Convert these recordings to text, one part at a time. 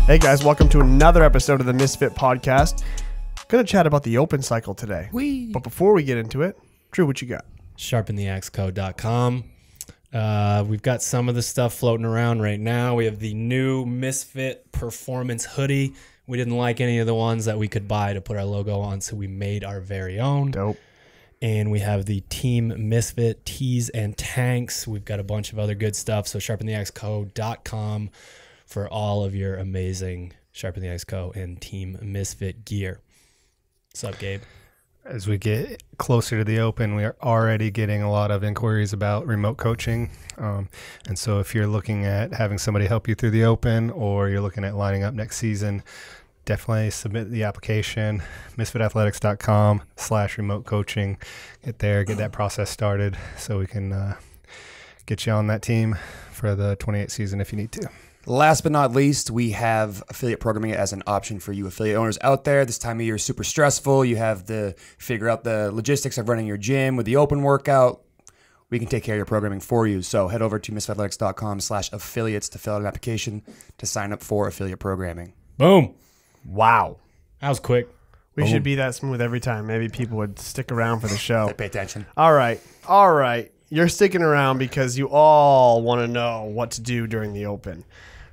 Hey guys, welcome to another episode of the Misfit podcast. Gonna chat about the open cycle today. But before we get into it, Drew, what you got? sharpentheaxeco.com. We've got some of the stuff floating around right now. We have the new Misfit Performance hoodie. We didn't like any of the ones that we could buy to put our logo on, so we made our very own. Dope. And we have the Team Misfit tees and tanks. We've got a bunch of other good stuff. So sharpentheaxeco.com for all of your amazing Sharpen the Axe Co. and Team Misfit gear. What's up, Gabe? As we get closer to the Open, we are already getting a lot of inquiries about remote coaching. And so if you're looking at having somebody help you through the Open, or you're looking at lining up next season, definitely submit the application, misfitathletics.com/remote coaching. Get there, get that process started so we can get you on that team for the 28 season if you need to. Last but not least, we have affiliate programming as an option for you affiliate owners out there. This time of year is super stressful. You have to figure out the logistics of running your gym with the open workout. We can take care of your programming for you. So head over to misfitathletics.com/affiliates to fill out an application to sign up for affiliate programming. Boom. Wow. That was quick. We should be that smooth every time. Maybe people would stick around for the show. Pay attention. All right. You're sticking around because you all want to know what to do during the Open.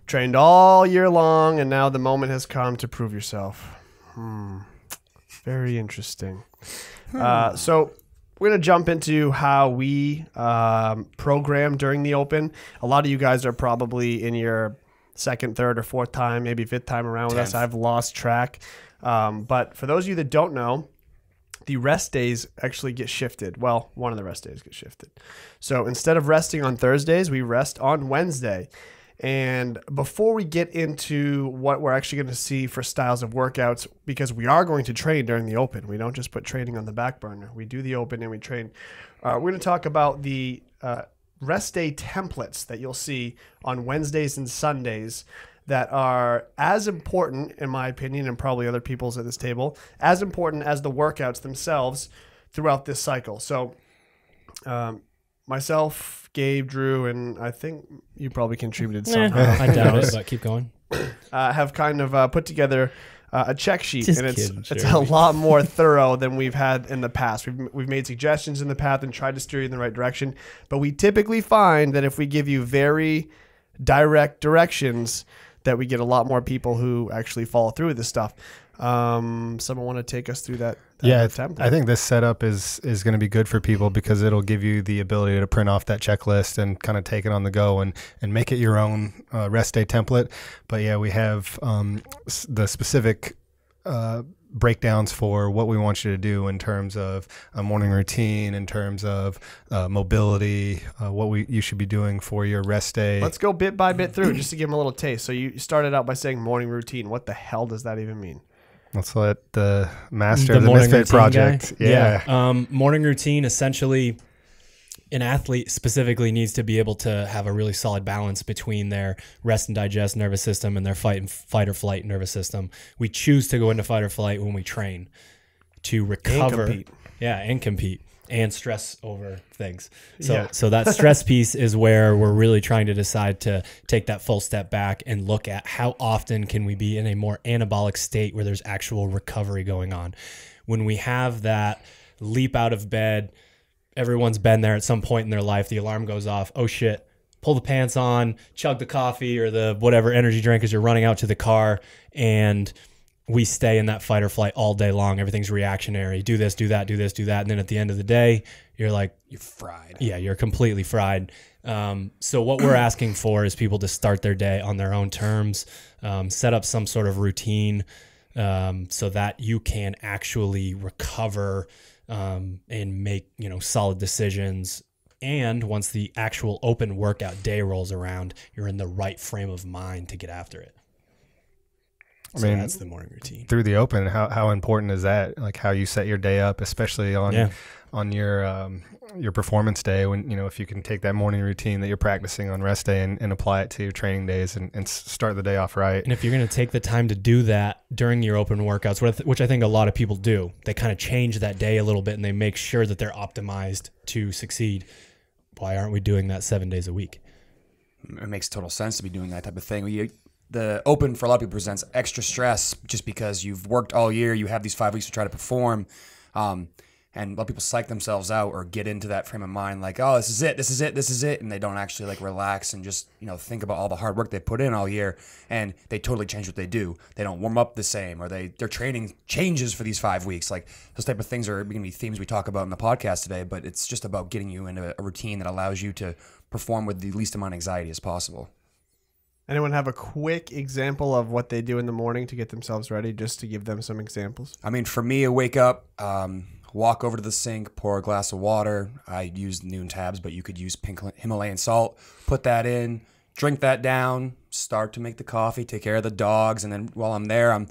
Trained all year long, and now the moment has come to prove yourself. Very interesting. So we're going to jump into how we program during the Open. A lot of you guys are probably in your second, third, or fourth time, maybe fifth time around with us. I've lost track. But for those of you that don't know, the rest days actually get shifted. Well, one of the rest days gets shifted. So instead of resting on Thursdays, we rest on Wednesday. And before we get into what we're actually going to see for styles of workouts, because we are going to train during the Open. We don't just put training on the back burner. We do the Open and we train. We're going to talk about the rest day templates that you'll see on Wednesdays and Sundays that are as important, in my opinion, and probably other people's at this table, as important as the workouts themselves throughout this cycle. So myself, Gabe, Drew, and I think you probably contributed somehow. I doubt it, but keep going. Have kind of put together a check sheet, Just and kidding, it's a lot more thorough than we've had in the past. We've made suggestions in the past and tried to steer you in the right direction, but we typically find that if we give you very direct directions, that we get a lot more people who actually follow through with this stuff. Someone want to take us through that template? I think this setup is going to be good for people because it'll give you the ability to print off that checklist and kind of take it on the go and make it your own rest day template. But yeah, we have the specific breakdowns for what we want you to do in terms of a morning routine, in terms of mobility, you should be doing for your rest day. Let's go bit by bit through just to give them a little taste. So you started out by saying morning routine. What the hell does that even mean? Let's let the master of the Misfit project. Yeah. Morning routine, essentially, an athlete specifically needs to be able to have a really solid balance between their rest and digest nervous system and their fight or flight nervous system. We choose to go into fight or flight when we train to recover. And compete and stress over things. So that stress piece is where we're really trying to decide to take that full step back and look at how often can we be in a more anabolic state where there's actual recovery going on. When we have that leap out of bed, everyone's been there at some point in their life. The alarm goes off. Oh shit. Pull the pants on, chug the coffee or the whatever energy drink as you're running out to the car. And we stay in that fight or flight all day long. Everything's reactionary. Do this, do that, do this, do that. And then at the end of the day, you're like, You're fried. Yeah, you're completely fried. So what we're asking for is people to start their day on their own terms, set up some sort of routine so that you can actually recover and make, solid decisions. And once the actual open workout day rolls around, you're in the right frame of mind to get after it. So I mean, that's the morning routine. Through the Open, how important is that? Like how you set your day up, especially on your performance day, when if you can take that morning routine that you're practicing on rest day and apply it to your training days and start the day off right. And if you're going to take the time to do that during your open workouts, which I think a lot of people do, they kind of change that day a little bit and they make sure that they're optimized to succeed. Why aren't we doing that 7 days a week? It makes total sense to be doing that type of thing. the Open for a lot of people presents extra stress just because you've worked all year, you have these 5 weeks to try to perform, and a lot of people psych themselves out or get into that frame of mind like, oh, this is it, and they don't actually like relax and just think about all the hard work they put in all year, and they totally change what they do. They don't warm up the same, or their training changes for these 5 weeks. Like those type of things are going to be themes we talk about in the podcast today, but it's just about getting you into a routine that allows you to perform with the least amount of anxiety as possible. Anyone have a quick example of what they do in the morning to get themselves ready, just to give them some examples? I mean, for me, I wake up, walk over to the sink, pour a glass of water. I use noon tabs, but you could use pink Himalayan salt. Put that in, drink that down, start to make the coffee, take care of the dogs, and then while I'm there, I'm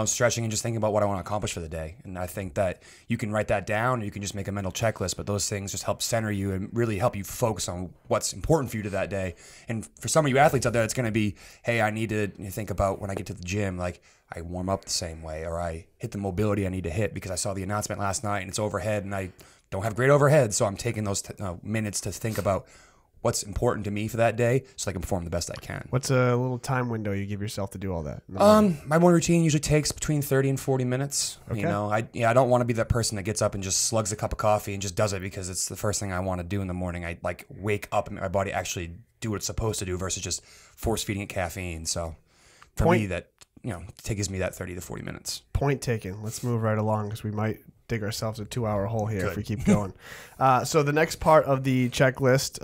stretching and just thinking about what I want to accomplish for the day. And I think that you can write that down, or you can just make a mental checklist, but those things just help center you and really help you focus on what's important for you to that day. And for some of you athletes out there, it's going to be, hey, I need to think about when I get to the gym, like I warm up the same way, or I hit the mobility I need to hit because I saw the announcement last night and it's overhead and I don't have great overhead. So I'm taking those minutes to think about what's important to me for that day so I can perform the best I can. What's a little time window you give yourself to do all that? My morning routine usually takes between 30 and 40 minutes. Okay. I don't want to be that person that gets up and just slugs a cup of coffee and just does it because it's the first thing I want to do in the morning. I like wake up and my body actually do what it's supposed to do versus just force feeding it caffeine. So for me, that gives me that 30 to 40 minutes. Point taken. Let's move right along because we might dig ourselves a 2-hour hole here if we keep going. So the next part of the checklist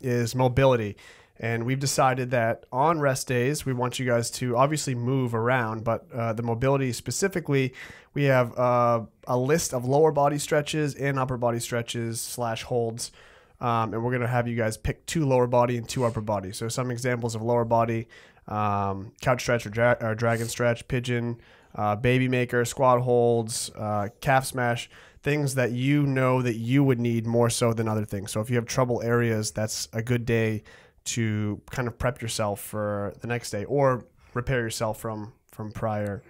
is mobility. And we've decided that on rest days, we want you guys to obviously move around, but the mobility specifically, we have a list of lower body stretches and upper body stretches / holds. And we're going to have you guys pick 2 lower body and 2 upper body. So some examples of lower body, couch stretch or dragon stretch, pigeon, baby maker, squat holds, calf smash, things that that you would need more so than other things. So if you have trouble areas, that's a good day to kind of prep yourself for the next day or repair yourself from prior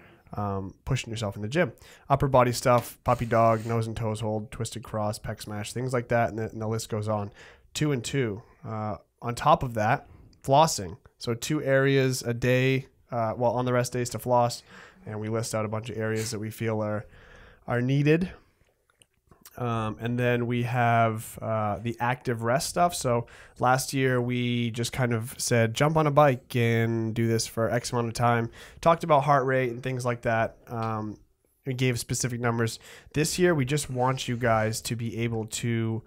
pushing yourself in the gym. Upper body stuff, puppy dog, nose and toes hold, twisted cross, pec smash, things like that, and the list goes on. 2 and 2. On top of that, flossing. So 2 areas a day, on the rest days to floss, and we list out a bunch of areas that we feel are needed. And then we have the active rest stuff. So last year we just kind of said, jump on a bike and do this for X amount of time. Talked about heart rate and things like that. We gave specific numbers. This year we just want you guys to be able to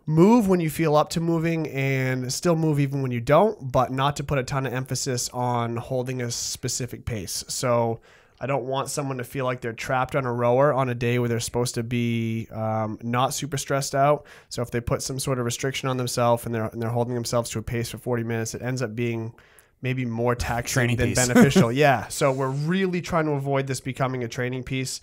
move when you feel up to moving and still move even when you don't, but not to put a ton of emphasis on holding a specific pace. So I don't want someone to feel like they're trapped on a rower on a day where they're supposed to be not super stressed out. So if they put some sort of restriction on themselves and they're holding themselves to a pace for 40 minutes, it ends up being maybe more taxing than beneficial. Yeah. So we're really trying to avoid this becoming a training piece.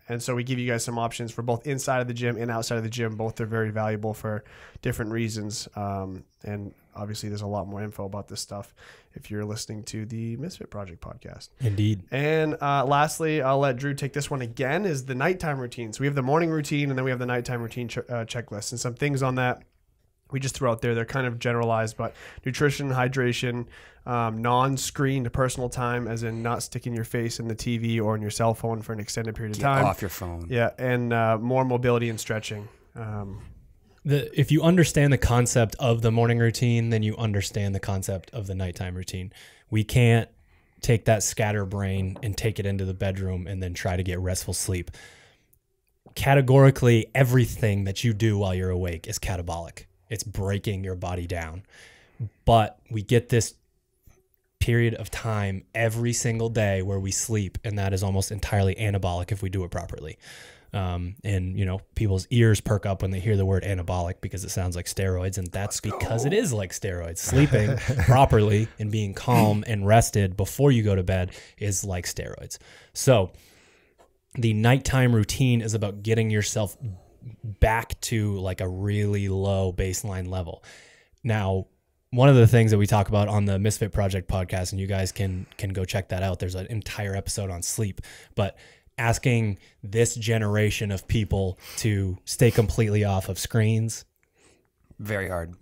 And so we give you guys some options for both inside of the gym and outside of the gym. Both are very valuable for different reasons. And obviously there's a lot more info about this stuff if you're listening to the Misfit Project podcast. Indeed. And lastly, I'll let Drew take this one again, is the nighttime routine. So we have the morning routine and then we have the nighttime routine checklist. And some things on that we just threw out there. They're kind of generalized, but nutrition, hydration, non-screened personal time, as in not sticking your face in the TV or in your cell phone for an extended period of time. Get off your phone. Yeah, and more mobility and stretching. If you understand the concept of the morning routine, then you understand the concept of the nighttime routine. We can't take that scatterbrain and take it into the bedroom and then try to get restful sleep. Categorically, everything that you do while you're awake is catabolic. It's breaking your body down. But we get this period of time every single day where we sleep, and that is almost entirely anabolic if we do it properly. And, people's ears perk up when they hear the word anabolic because it sounds like steroids, and that's because it is like steroids. Sleeping properly and being calm and rested before you go to bed is like steroids. So the nighttime routine is about getting yourself back to like a really low baseline level. Now, one of the things that we talk about on the Misfit Project podcast, and you guys can go check that out. There's an entire episode on sleep, but asking this generation of people to stay completely off of screens. Very hard.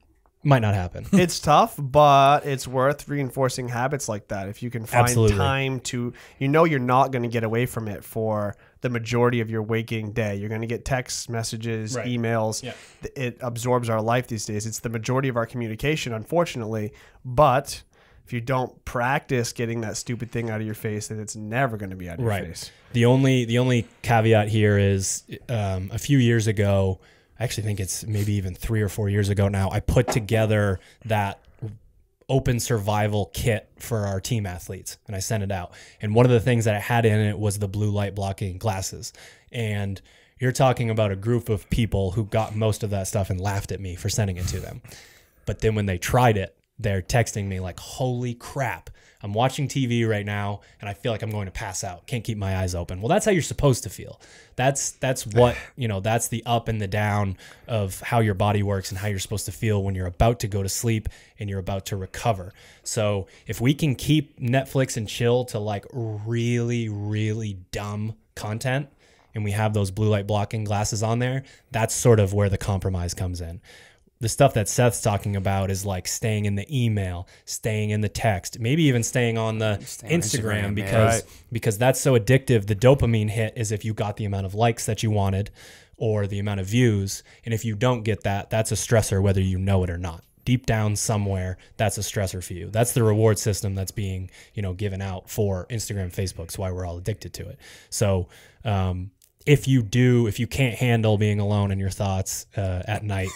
might not happen. It's tough, but it's worth reinforcing habits like that. If you can find Absolutely. time to, you're not going to get away from it for the majority of your waking day. You're going to get texts, messages, Right. emails. Yeah. It absorbs our life these days. It's the majority of our communication, unfortunately. But if you don't practice getting that stupid thing out of your face, then it's never going to be out of your Right. face. The only caveat here is a few years ago, I actually think it's maybe even 3 or 4 years ago now, I put together that open survival kit for our team athletes and I sent it out. And one of the things that I had in it was the blue light blocking glasses. And you're talking about a group of people who got most of that stuff and laughed at me for sending it to them. But then when they tried it, they're texting me like, holy crap, I'm watching TV right now and I feel like I'm going to pass out. Can't keep my eyes open. Well, that's how you're supposed to feel. That's what, that's the up and the down of how your body works and how you're supposed to feel when you're about to go to sleep and you're about to recover. So if we can keep Netflix and chill to like really, really dumb content and we have those blue light blocking glasses on there, that's sort of where the compromise comes in. The stuff that Seth's talking about is like staying in the email, staying in the text, maybe even staying on the Instagram because that's so addictive. The dopamine hit is if you got the amount of likes that you wanted or the amount of views. And if you don't get that, that's a stressor, whether you know it or not. Deep down somewhere, that's a stressor for you. That's the reward system that's being, given out for Instagram, Facebook. It's why we're all addicted to it. So, if you can't handle being alone in your thoughts at night,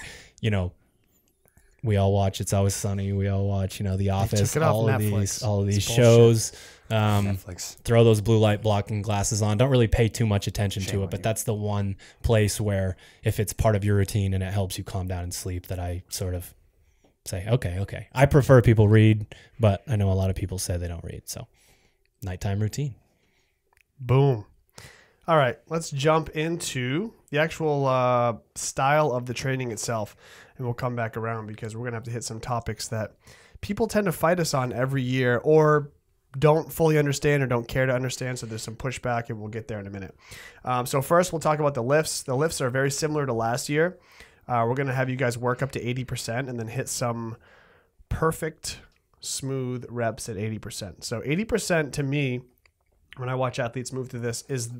we all watch It's Always Sunny. We all watch, The Office. All of these shows. Netflix. Throw those blue light blocking glasses on. Don't really pay too much attention to it, but that's the one place where if it's part of your routine and it helps you calm down and sleep, that I sort of say, okay. I prefer people read, but I know a lot of people say they don't read. So nighttime routine. Boom. All right, let's jump into the actual style of the training itself, and we'll come back around because we're going to have to hit some topics that people tend to fight us on every year or don't fully understand or don't care to understand, so there's some pushback, and we'll get there in a minute. So first, we'll talk about the lifts. The lifts are very similar to last year. We're going to have you guys work up to 80% and then hit some perfect, smooth reps at 80%. So 80% to me, when I watch athletes move through this, is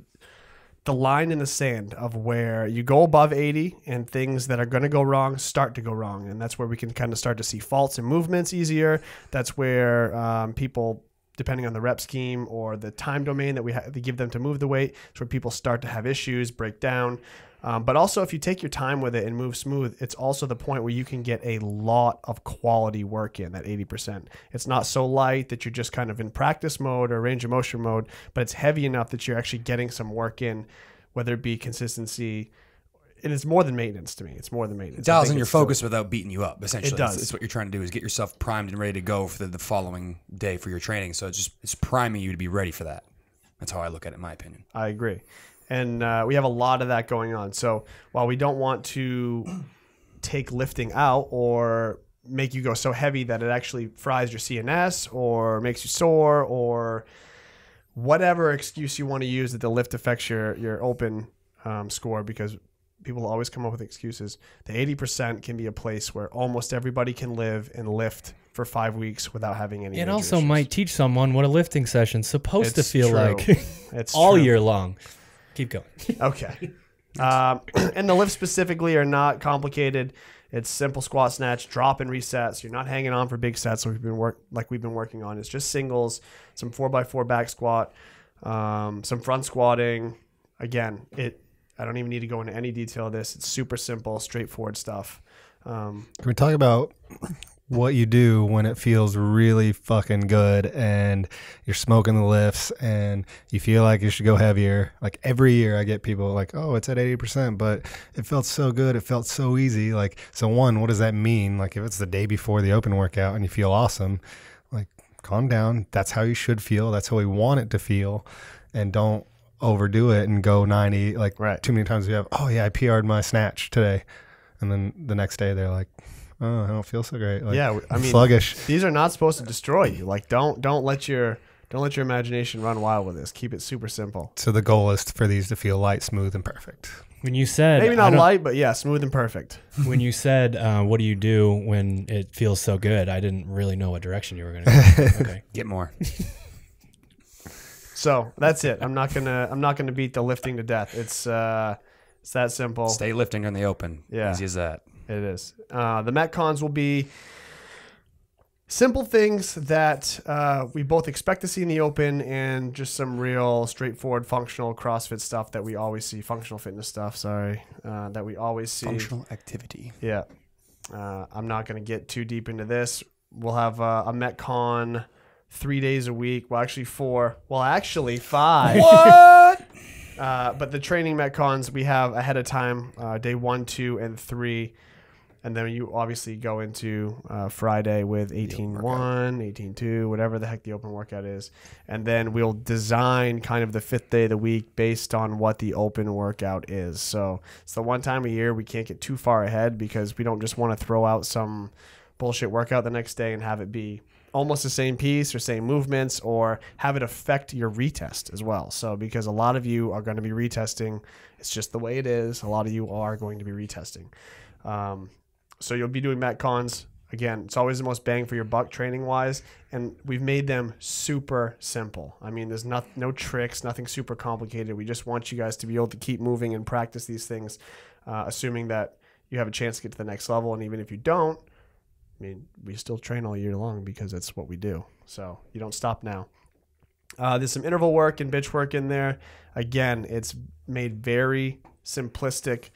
the line in the sand of where you go above 80 and things that are going to go wrong start to go wrong. And that's where we can kind of start to see faults and movements easier. That's where people, depending on the rep scheme or the time domain that we give them to move the weight, it's where people start to have issues, break down. But also, if you take your time with it and move smooth, it's also the point where you can get a lot of quality work in, that 80%. It's not so light that you're just kind of in practice mode or range of motion mode, but it's heavy enough that you're actually getting some work in, whether it be consistency. And it's more than maintenance to me. It's more than maintenance. It dials in your focus without beating you up, essentially. It does. It's what you're trying to do is get yourself primed and ready to go for the following day for your training. So it's priming you to be ready for that. That's how I look at it, in my opinion. I agree. And we have a lot of that going on. So while we don't want to take lifting out or make you go so heavy that it actually fries your CNS or makes you sore or whatever excuse you want to use that the lift affects your open score, because people always come up with excuses, the 80% can be a place where almost everybody can live and lift for 5 weeks without having any It major also issues. might teach someone what a lifting session's supposed to It's feel true. like It's all true. year long. Keep going. Okay. And the lifts specifically are not complicated. It's simple squat, snatch, drop, and resets. You're not hanging on for big sets like we've been working on. It's just singles, some 4x4 back squat, some front squatting. Again, I don't even need to go into any detail of this. It's super simple, straightforward stuff. Can we talk about what you do when it feels really fucking good and you're smoking the lifts and you feel like you should go heavier? Like every year I get people like, oh, it's at 80%, but it felt so good. It felt so easy. Like, so one, what does that mean? Like if it's the day before the open workout and you feel awesome, like calm down. That's how you should feel. That's how we want it to feel. And don't overdo it and go 90. Like too many times we have, oh yeah, I PR'd my snatch today. And then the next day they're like, oh, I don't feel so great. Like, yeah, I mean, sluggish. These are not supposed to destroy you. Like, don't let your Don't let your imagination run wild with this. Keep it super simple. So the goal is for these to feel light, smooth, and perfect. When you said Maybe not light, but yeah, smooth and perfect. when you said what do you do when it feels so good, I didn't really know what direction you were going to go. Okay. Get more. So that's it. I'm not gonna beat the lifting to death. It's that simple. Stay lifting on the open. Yeah. Easy as that. It is. The Metcons will be simple things that we both expect to see in the open, and just some real straightforward functional CrossFit stuff that we always see. Functional fitness stuff. Sorry, that we always see. Functional activity. Yeah. I'm not going to get too deep into this. We'll have a Metcon 3 days a week. Well, actually 4. Well, actually 5. What? But the training Metcons we have ahead of time, day 1, 2, and 3. And then you obviously go into Friday with 18-1, 18-2, whatever the heck the open workout is. And then we'll design kind of the 5th day of the week based on what the open workout is. So it's the one time a year we can't get too far ahead, because we don't just want to throw out some bullshit workout the next day and have it be almost the same piece or same movements, or have it affect your retest as well. So because a lot of you are going to be retesting, it's just the way it is. A lot of you are going to be retesting. So you'll be doing Metcons. Again, it's always the most bang for your buck training wise, and we've made them super simple. I mean, there's no tricks, nothing super complicated. We just want you guys to be able to keep moving and practice these things, assuming that you have a chance to get to the next level. And even if you don't, I mean, we still train all year long because that's what we do. So you don't stop now. There's some interval work and bench work in there. Again, it's made very simplistic.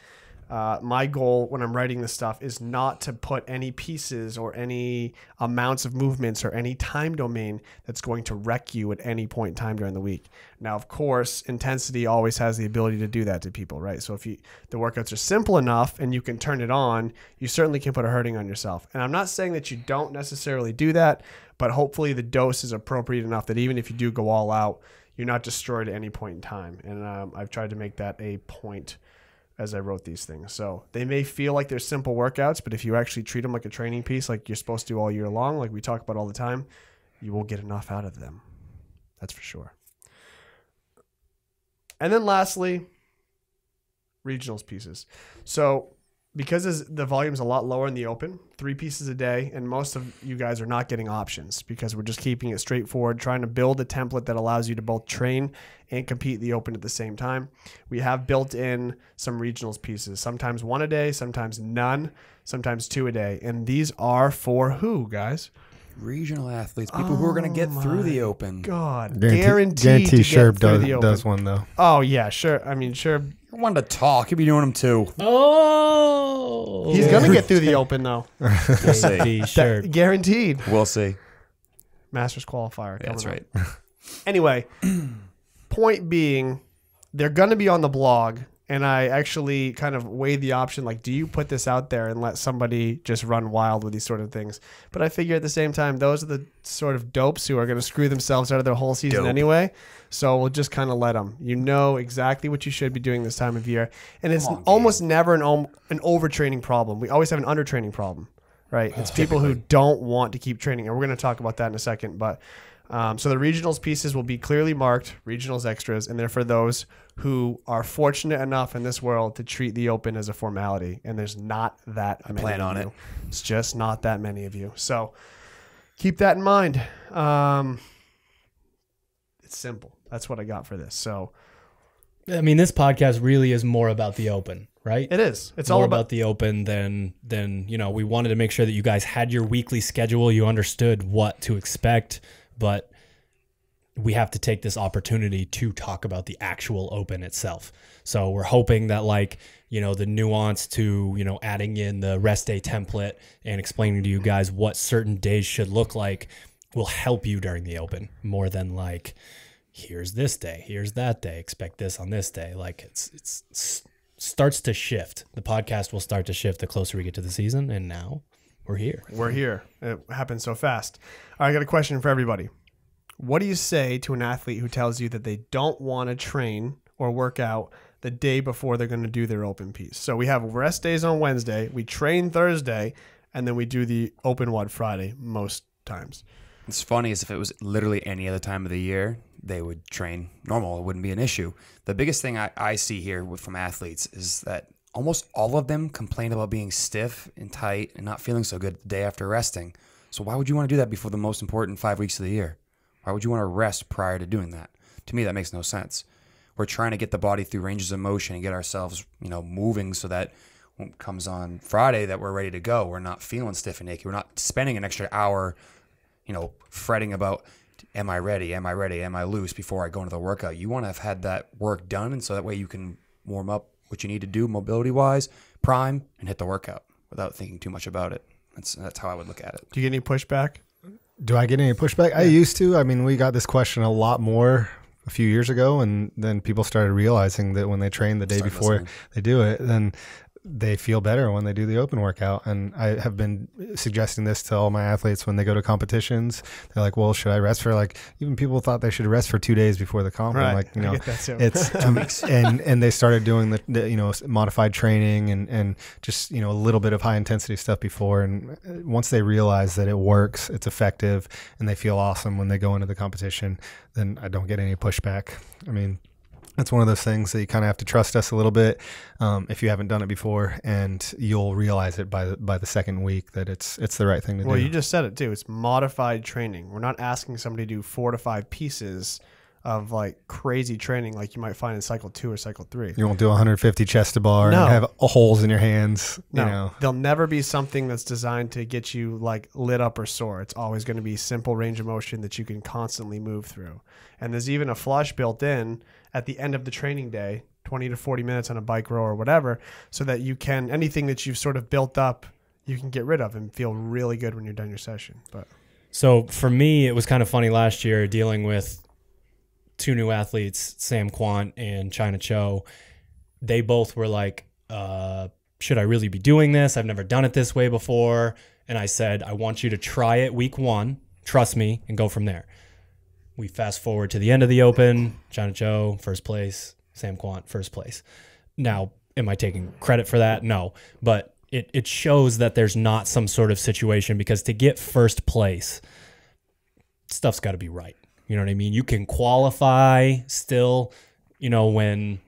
My goal when I'm writing this stuff is not to put any pieces or any amounts of movements or any time domain that's going to wreck you at any point in time during the week. Now, of course, intensity always has the ability to do that to people, right? So if the workouts are simple enough and you can turn it on, you certainly can put a hurting on yourself. And I'm not saying that you don't necessarily do that, but hopefully the dose is appropriate enough that even if you do go all out, you're not destroyed at any point in time. And I've tried to make that a point as I wrote these things. So they may feel like they're simple workouts, but if you actually treat them like a training piece, like you're supposed to all year long, like we talk about all the time, you will get enough out of them. That's for sure. And then lastly, regionals pieces. So because the volume's a lot lower in the open, 3 pieces a day, and most of you guys are not getting options because we're just keeping it straightforward, trying to build a template that allows you to both train and compete the open at the same time. We have built in some regionals pieces, sometimes 1 a day, sometimes none, sometimes 2 a day. And these are for who, guys? Regional athletes, people who are going to get through the open. God, Guarantee to get Sherb through the open. does one, though. Oh, yeah, sure. I mean, sure. I wanted to talk. He'd be doing them too. Oh, He's going to get through the open, though. We'll see. Sure. Guaranteed. We'll see. Masters qualifier. Yeah, that's coming right. up. Anyway, point being, they're going to be on the blog. And I actually kind of weighed the option, like, do you put this out there and let somebody just run wild with these sort of things? But I figure at the same time, those are the sort of dopes who are going to screw themselves out of their whole season anyway. So we'll just kind of let them. You know exactly what you should be doing this time of year. And it's almost never an overtraining problem. We always have an undertraining problem, right? It's people who don't want to keep training. And we're going to talk about that in a second. But so the regionals pieces will be clearly marked, regionals extras, and they're for those who are fortunate enough in this world to treat the open as a formality. And there's not that many plan of on you. it. It's just not that many of you. So keep that in mind. It's simple. That's what I got for this. So I mean, this podcast really is more about the open, right? it is. It's more all about the open than we wanted to make sure that you guys had your weekly schedule, you understood what to expect, but we have to take this opportunity to talk about the actual open itself. So we're hoping that the nuance to, adding in the rest day template and explaining to you guys what certain days should look like will help you during the open more than here's this day, here's that day, expect this on this day. It's starts to shift. The podcast will start to shift the closer we get to the season. And now we're here. We're here. It happens so fast. All right, I got a question for everybody. What do you say to an athlete who tells you that they don't want to train or work out the day before they're going to do their open piece? So we have rest days on Wednesday, we train Thursday, and then we do the open WOD Friday most times. It's funny is if it was literally any other time of the year, they would train normal. It wouldn't be an issue. The biggest thing I see here from athletes is that almost all of them complain about being stiff and tight and not feeling so good the day after resting. So why would you want to do that before the most important 5 weeks of the year? Why would you want to rest prior to doing that? To me, that makes no sense. We're trying to get the body through ranges of motion and get ourselves, moving so that when it comes on Friday that we're ready to go. We're not feeling stiff and achy. We're not spending an extra hour, fretting about, am I ready? Am I ready? Am I loose before I go into the workout? You want to have had that work done, and so that way you can warm up what you need to do mobility-wise, prime, and hit the workout without thinking too much about it. That's how I would look at it. Do you get any pushback? Do I get any pushback? Yeah. I used to. I mean, we got this question a lot more a few years ago, and then people started realizing that when they train the day before they do it, then they feel better when they do the open workout. And I have been suggesting this to all my athletes when they go to competitions. They're like, well, should I rest for even people thought they should rest for 2 days before the comp. Right. I'm like, I get that too. It's 2 weeks. And they started doing the modified training and just, a little bit of high intensity stuff before. And once they realize that it works, it's effective, and they feel awesome when they go into the competition, then I don't get any pushback. I mean, that's one of those things that you kind of have to trust us a little bit if you haven't done it before, and you'll realize it by the second week that it's the right thing to do. Well, you just said it too. It's modified training. We're not asking somebody to do 4 to 5 pieces of crazy training like you might find in cycle 2 or cycle 3. You won't do 150 chest to bar and have holes in your hands. No, there'll never be something that's designed to get you lit up or sore. It's always going to be simple range of motion that you can constantly move through. And there's even a flush built in at the end of the training day, 20 to 40 minutes on a bike row or whatever, so that you can, anything that you've sort of built up, you can get rid of and feel really good when you're done your session. But so for me, it was kind of funny last year dealing with 2 new athletes, Sam Quant and China Cho. They both were like, should I really be doing this? I've never done it this way before. And I said, I want you to try it week 1, trust me, and go from there. We fast forward to the end of the Open, China Cho, first place, Sam Quant, first place. Now, am I taking credit for that? No, but it shows that there's not some sort of situation, because to get first place, stuff's got to be right. You know what I mean? You can qualify still, when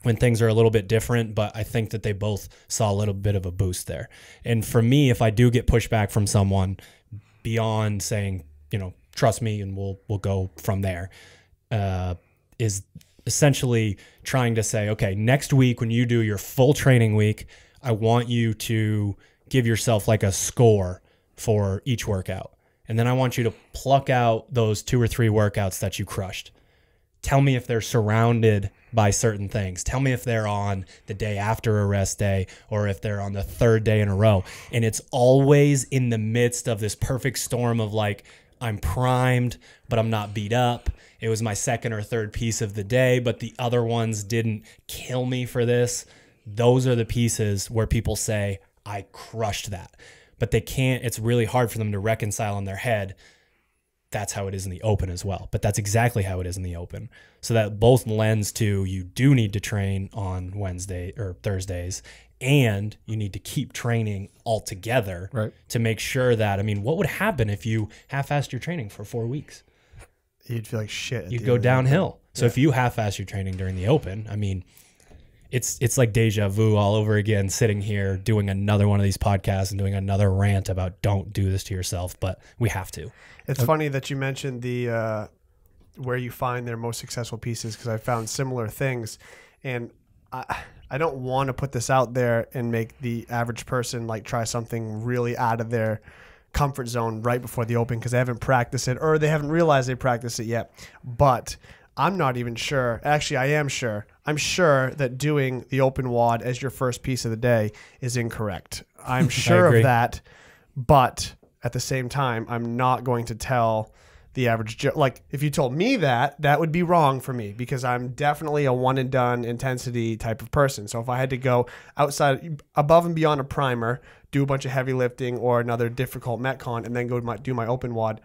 things are a little bit different, but I think that they both saw a little bit of a boost there. And for me, if I do get pushback from someone beyond saying, trust me and we'll go from there, is essentially trying to say, okay, next week when you do your full training week, I want you to give yourself a score for each workout. And then I want you to pluck out those 2 or 3 workouts that you crushed. Tell me if they're surrounded by certain things. Tell me if they're on the day after a rest day or if they're on the 3rd day in a row. And it's always in the midst of this perfect storm of I'm primed, but I'm not beat up. It was my 2nd or 3rd piece of the day, but the other ones didn't kill me for this. Those are the pieces where people say, I crushed that. But they can't, it's really hard for them to reconcile in their head. That's how it is in the Open as well. But that's exactly how it is in the Open. So that both lends to, you do need to train on Wednesday or Thursdays, and you need to keep training altogether to make sure that, what would happen if you half-assed your training for 4 weeks? You'd feel like shit. You'd go downhill. So if you half-ass your training during the Open, it's like deja vu all over again, sitting here doing another one of these podcasts and doing another rant about don't do this to yourself, but we have to. It's funny that you mentioned the where you find their most successful pieces, because I found similar things, and I don't want to put this out there and make the average person try something really out of their comfort zone right before the Open, because they haven't practiced it or they haven't realized they practiced it yet. But I'm not even sure. Actually, I am sure. I'm sure that doing the Open WOD as your first piece of the day is incorrect. I'm sure of that, but at the same time, I'm not going to tell the average Joe. If you told me that, that would be wrong for me, because I'm definitely a one and done intensity type of person. So if I had to go outside, above and beyond a primer, do a bunch of heavy lifting or another difficult Metcon, and then go do my Open WOD,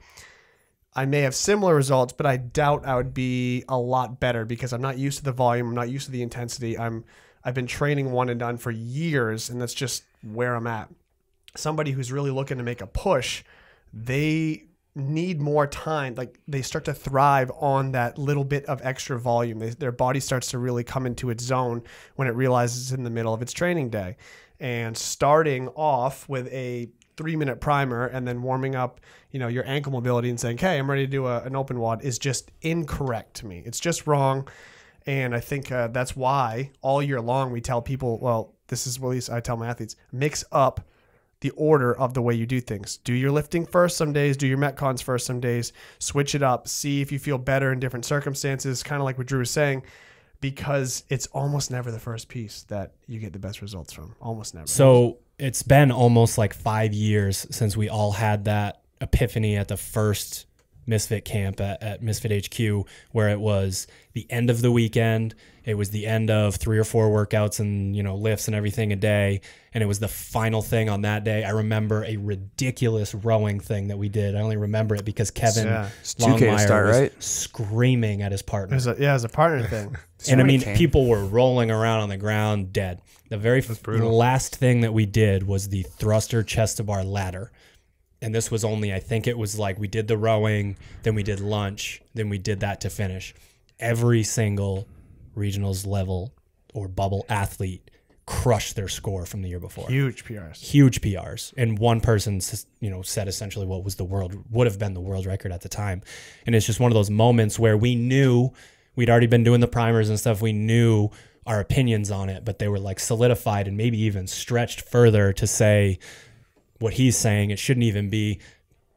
I may have similar results, but I doubt I would be a lot better, because I'm not used to the volume. I'm not used to the intensity. I've been training one and done for years, and that's just where I'm at. Somebody who's really looking to make a push, they need more time. Like they start to thrive on that little bit of extra volume. Their body starts to really come into its zone when it realizes it's in the middle of its training day. And starting off with a 3-minute primer and then warming up, your ankle mobility and saying, "Hey, I'm ready to do an open WOD," is just incorrect to me. It's just wrong. And I think that's why all year long we tell people, well, this is what at least I tell my athletes, mix up the order of the way you do things. Do your lifting first some days, do your Metcons first some days, switch it up, see if you feel better in different circumstances, kind of like what Drew was saying, because it's almost never the first piece that you get the best results from. Almost never. So it's been almost like 5 years since we all had that epiphany at the first Misfit camp at Misfit HQ, where it was the end of the weekend. It was the end of 3 or 4 workouts and, lifts and everything a day. And it was the final thing on that day. I remember a ridiculous rowing thing that we did. I only remember it because Kevin Longmire was screaming at his partner. It was a partner thing. And I mean, people were rolling around on the ground dead. The very last thing that we did was the thruster chest to bar ladder. And this was only, I think it was like we did the rowing, then we did lunch, then we did that to finish. Every single regionals level or bubble athlete crushed their score from the year before. Huge PRs. Huge PRs. And one person, said essentially what was would have been the world record at the time. And it's just one of those moments where we knew we'd already been doing the primers and stuff. We knew our opinions on it, but they were like solidified and maybe even stretched further to say, what he's saying, it shouldn't even be,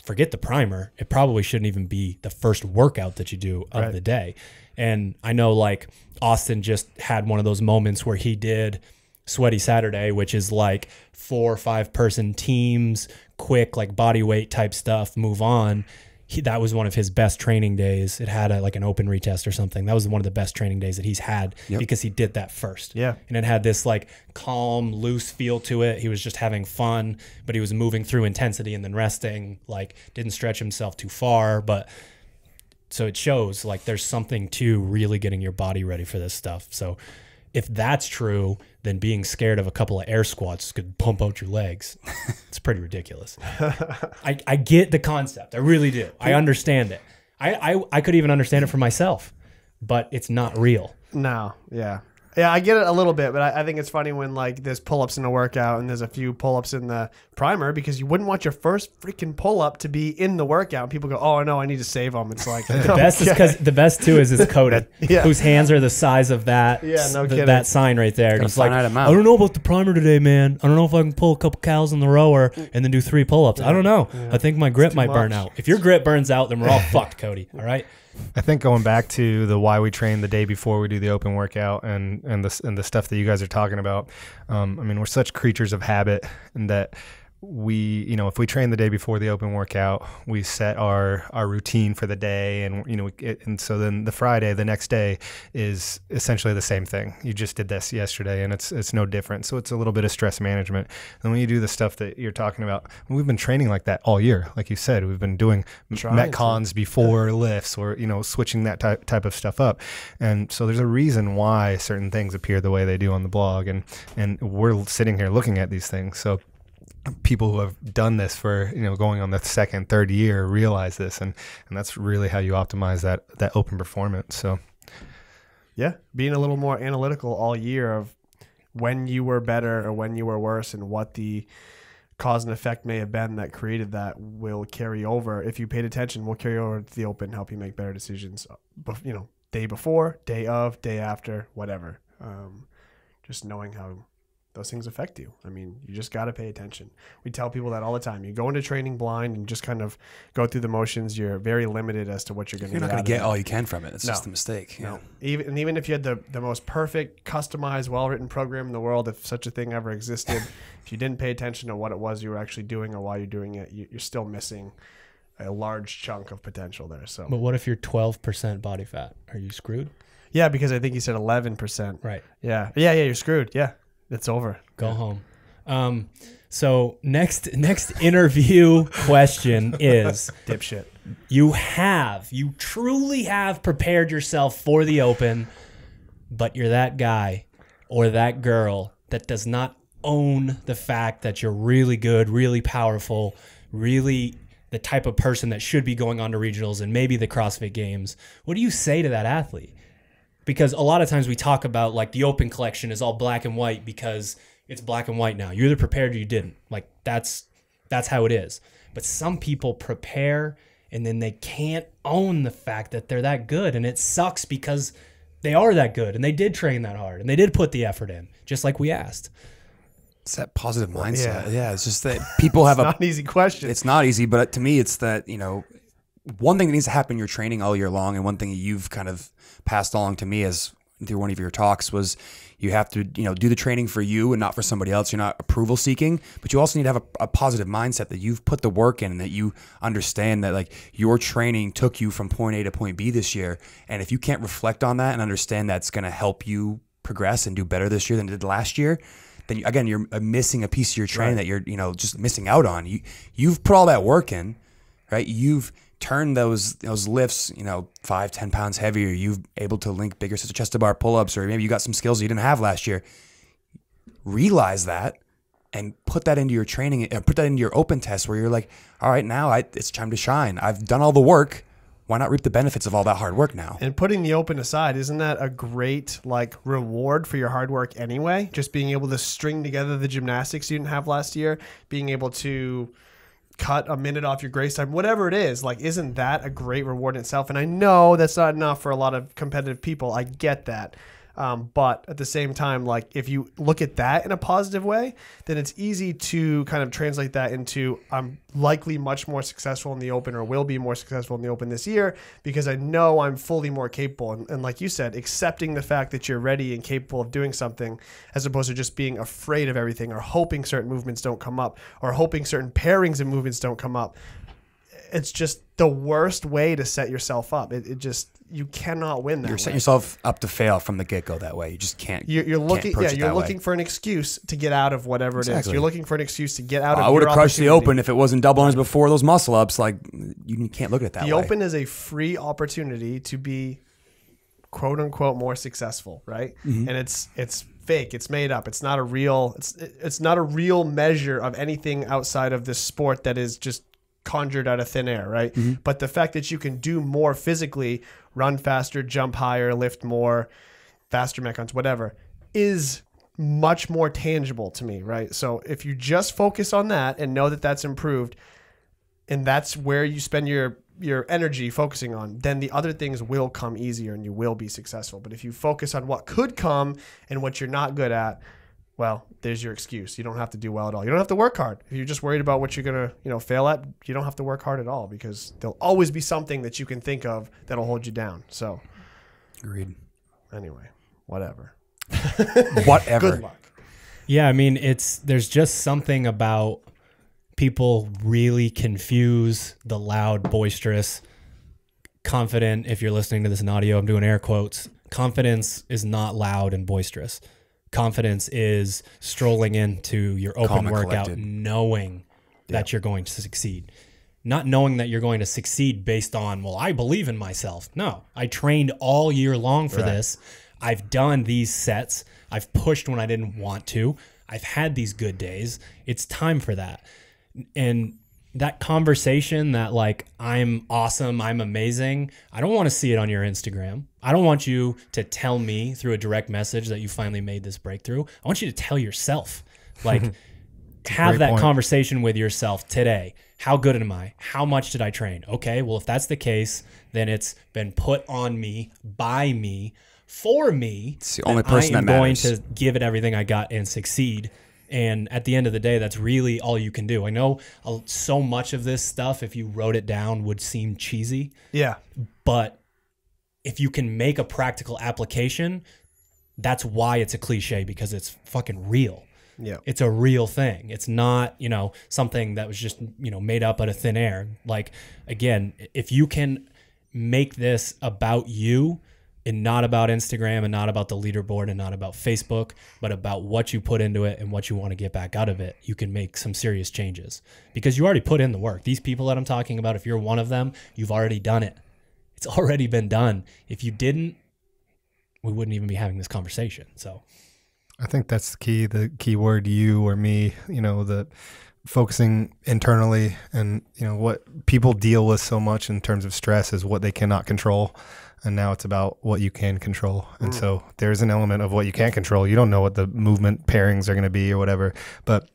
forget the primer. It probably shouldn't even be the first workout that you do of the day. And I know like Austin just had one of those moments where he did Sweaty Saturday, which is like 4 or 5 person teams, quick, like body weight type stuff, move on. That was one of his best training days. It had like an open retest or something. That was one of the best training days that he's had because he did that first. Yeah. And it had this like calm, loose feel to it. He was just having fun, but he was moving through intensity and then resting, like didn't stretch himself too far. But so it shows like there's something to really getting your body ready for this stuff. So if that's true, then being scared of a couple of air squats could pump out your legs. It's pretty ridiculous. I get the concept. I really do. I understand it. I could even understand it for myself, but it's not real. No. Yeah. Yeah, I get it a little bit, but I think it's funny when like there's pull-ups in a workout and there's a few pull-ups in the primer because you wouldn't want your first freaking pull-up to be in the workout. And people go, "Oh no, I need to save them." It's like the best is because the best too is Cody, whose hands are the size of that. That sign right there. And he's like, "I don't know about the primer today, man. I don't know if I can pull a couple cows in the rower and then do 3 pull-ups. I don't know. I think my grip might burn out. If your grip burns out, then we're all fucked, Cody. All right." I think going back to the why we train the day before we do the open workout and the stuff that you guys are talking about, I mean, we're such creatures of habit, and that we, if we train the day before the open workout, we set our routine for the day, and and so then the Friday, the next day, is essentially the same thing. You just did this yesterday, and it's no different. So it's a little bit of stress management. And when you do the stuff that you're talking about, we've been training like that all year. Like you said, we've been doing Metcons before lifts, or switching that type of stuff up. And so there's a reason why certain things appear the way they do on the blog, and we're sitting here looking at these things. So people who have done this for going on the 2nd, 3rd year realize this, and that's really how you optimize that open performance. So yeah, being a little more analytical all year of when you were better or when you were worse and what the cause and effect may have been that created that will carry over. If you paid attention, will carry over to the open, help you make better decisions, day before, day of, day after, whatever. Just knowing how those things affect you. I mean, you just got to pay attention. We tell people that all the time. You go into training blind and just kind of go through the motions. You're very limited as to what you're going to get. You're not going to get all you can from it. It's just a mistake. No. Even if you had the most perfect, customized, well-written program in the world, if such a thing ever existed, if you didn't pay attention to what it was you were actually doing or why you're doing it, you're still missing a large chunk of potential there. So, but what if you're 12% body fat? Are you screwed? Yeah, because I think you said 11%. Right. Yeah, you're screwed. Yeah. It's over. Go home. So next interview question is, dipshit. You truly have prepared yourself for the open, but you're that guy or that girl that does not own the fact that you're really good, really powerful, really the type of person that should be going on to regionals and maybe the CrossFit Games, what do you say to that athlete? Because a lot of times we talk about like the Open collection is all black and white because it's black and white now. You either prepared or you didn't. Like that's how it is. But some people prepare and then they can't own the fact that they're that good. And it sucks because they are that good and they did train that hard and they did put the effort in, just like we asked. It's that positive mindset. Yeah, it's just that people have Not an easy question. It's not easy, but to me, it's that, one thing that needs to happen in your training all year long, and one thing that you've kind of passed along to me as through one of your talks was you have to, do the training for you and not for somebody else. You're not approval seeking, but you also need to have a positive mindset that you've put the work in and that you understand that like your training took you from point A to point B this year. And if you can't reflect on that and understand that's going to help you progress and do better this year than it did last year, then again, you're missing a piece of your training that you're, just missing out on. You've put all that work in, right? You've turned those lifts, 5-10 pounds heavier. You've able to link bigger sets of chest to bar pull-ups, or maybe you got some skills you didn't have last year. Realize that and put that into your training, put that into your open test where you're like, all right, now it's time to shine. I've done all the work. Why not reap the benefits of all that hard work now? And putting the open aside, isn't that a great reward for your hard work anyway? Just being able to string together the gymnastics you didn't have last year, being able to cut a minute off your grace time, whatever it is, isn't that a great reward in itself? And I know that's not enough for a lot of competitive people. I get that. But at the same time, if you look at that in a positive way, then it's easy to kind of translate that into I'm likely much more successful in the open or will be more successful in the open this year because I know I'm fully more capable. And like you said, accepting the fact that you're ready and capable of doing something as opposed to just being afraid of everything or hoping certain movements don't come up or hoping certain pairings and movements don't come up. It's just the worst way to set yourself up. You cannot win that. You're setting yourself up to fail from the get-go that way. You just can't. You're looking for an excuse to get out of whatever it is. You're looking for an excuse to get out of. I would have crushed the open if it wasn't double unders before those muscle ups. You can't look at it that way. The open is a free opportunity to be, quote unquote, more successful, right? Mm-hmm. And it's fake. It's made up. It's not a real. It's not a real measure of anything outside of this sport that is just conjured out of thin air, right? Mm-hmm. But the fact that you can do more physically, run faster, jump higher, lift more, faster metcons, whatever, is much more tangible to me, right? So if you just focus on that and know that that's improved, and that's where you spend your energy focusing on, then the other things will come easier and you will be successful. But if you focus on what could come and what you're not good at, well, there's your excuse. You don't have to do well at all. You don't have to work hard. If you're just worried about what you're going to, fail at, you don't have to work hard at all because there'll always be something that you can think of that'll hold you down. So, agreed. Anyway, whatever. Whatever. Good luck. Yeah, I mean, there's just something about people really confuse the loud, boisterous, confident. If you're listening to this in audio, I'm doing air quotes. Confidence is not loud and boisterous. Confidence is strolling into your open workout knowing that you're going to succeed. Not knowing that you're going to succeed based on, well, I believe in myself. No, I trained all year long for this. I've done these sets. I've pushed when I didn't want to. I've had these good days. It's time for that. And that conversation that I'm awesome, I'm amazing, I don't want to see it on your Instagram. I don't want you to tell me through a direct message that you finally made this breakthrough. I want you to tell yourself, have that conversation with yourself today. How good am I? How much did I train? Okay, well, if that's the case, then it's been put on me, by me, for me. It's the only person that matters. I am going to give it everything I got and succeed. And at the end of the day, that's really all you can do. I know so much of this stuff, if you wrote it down, would seem cheesy. Yeah. But if you can make a practical application, that's why it's a cliche, because it's fucking real. Yeah. It's a real thing. It's not, something that was just, made up out of thin air. Again, if you can make this about you, and not about Instagram and not about the leaderboard and not about Facebook, but about what you put into it and what you want to get back out of it, you can make some serious changes because you already put in the work. These people that I'm talking about, if you're one of them, you've already done it. It's already been done. If you didn't, we wouldn't even be having this conversation. So I think that's the key word, you or me, focusing internally, and what people deal with so much in terms of stress is what they cannot control. And now it's about what you can control. And so there's an element of what you can't control. You don't know what the movement pairings are going to be or whatever. But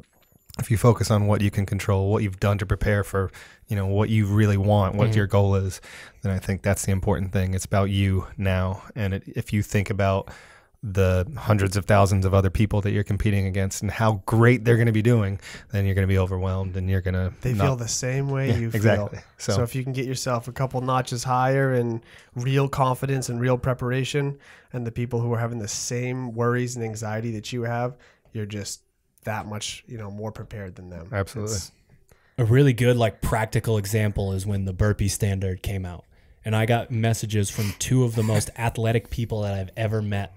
if you focus on what you can control, what you've done to prepare for, what you really want, what your goal is, then I think that's the important thing. It's about you now. And if you think about the hundreds of thousands of other people that you're competing against and how great they're going to be doing, then you're going to be overwhelmed and you're going to... They feel the same way you exactly. feel. So if you can get yourself a couple notches higher in real confidence and real preparation, and the people who are having the same worries and anxiety that you have, you're just that much, more prepared than them. Absolutely. A really good, practical example is when the burpee standard came out. And I got messages from two of the most athletic people that I've ever met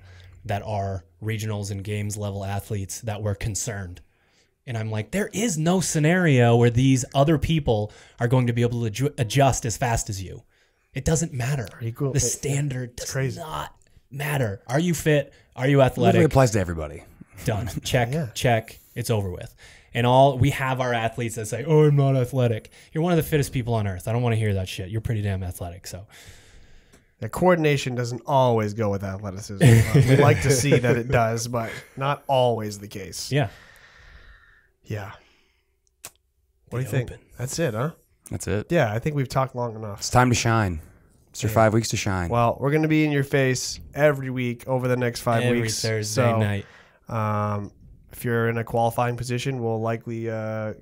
that are regionals and games level athletes that were concerned. And I'm like, there is no scenario where these other people are going to be able to adjust as fast as you. It doesn't matter. The standard does not matter. Are you fit? Are you athletic? It applies to everybody. Done. Check, check. It's over with. And we have our athletes that say, oh, I'm not athletic. You're one of the fittest people on earth. I don't want to hear that shit. You're pretty damn athletic. So the coordination doesn't always go with athleticism. We like to see that it does, but not always the case. Yeah. Yeah. What do you think? That's it, huh? That's it. Yeah, I think we've talked long enough. It's time to shine. It's your 5 weeks to shine. Well, we're going to be in your face every week over the next 5 weeks. Every Thursday night. If you're in a qualifying position, we'll likely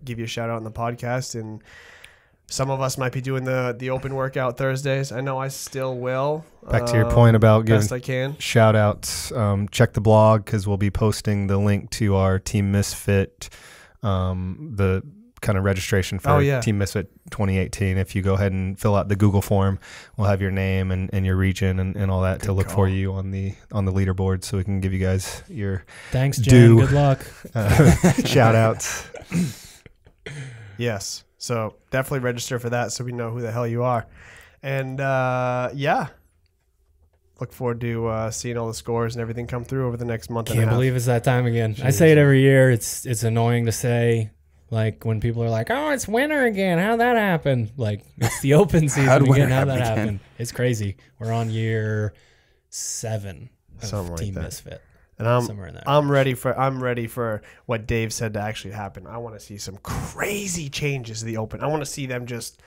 give you a shout out on the podcast, and some of us might be doing the open workout Thursdays. I know I still will. Back to your point about best I giving can. shout outs, check the blog because we'll be posting the link to our Team Misfit, the kind of registration for Team Misfit 2018. If you go ahead and fill out the Google form, we'll have your name and your region and all that to look for you on the leaderboard, so we can give you guys your thanks, Jen. Good luck. Shout outs. Yes. So definitely register for that so we know who the hell you are. And look forward to seeing all the scores and everything come through over the next month and a half. Can't believe it's that time again. Jeez. I say it every year. It's annoying to say. When people are like, oh, it's winter again. How'd that happen? It's the open season again. How'd that happen? It's crazy. We're on year 7 of Team Misfit. And I'm ready for what Dave said to actually happen. I want to see some crazy changes to the open. I want to see them just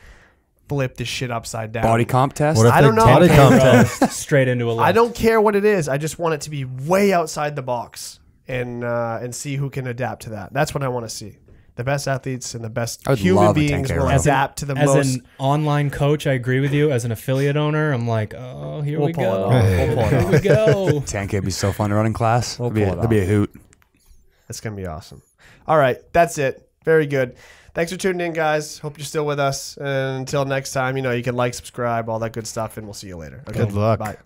flip this shit upside down. Body comp test? What if I don't know. Body comp test. Straight into a lift. I don't care what it is. I just want it to be way outside the box and see who can adapt to that. That's what I want to see. The best athletes and the best human beings will adapt to the most. As an online coach, I agree with you. As an affiliate owner, I'm like, oh, here we go. Here we go. 10K would be so fun to run in class. That'd be a hoot. It's going to be awesome. All right. That's it. Very good. Thanks for tuning in, guys. Hope you're still with us. And until next time, you can subscribe, all that good stuff, and we'll see you later. Okay? Good luck. Bye.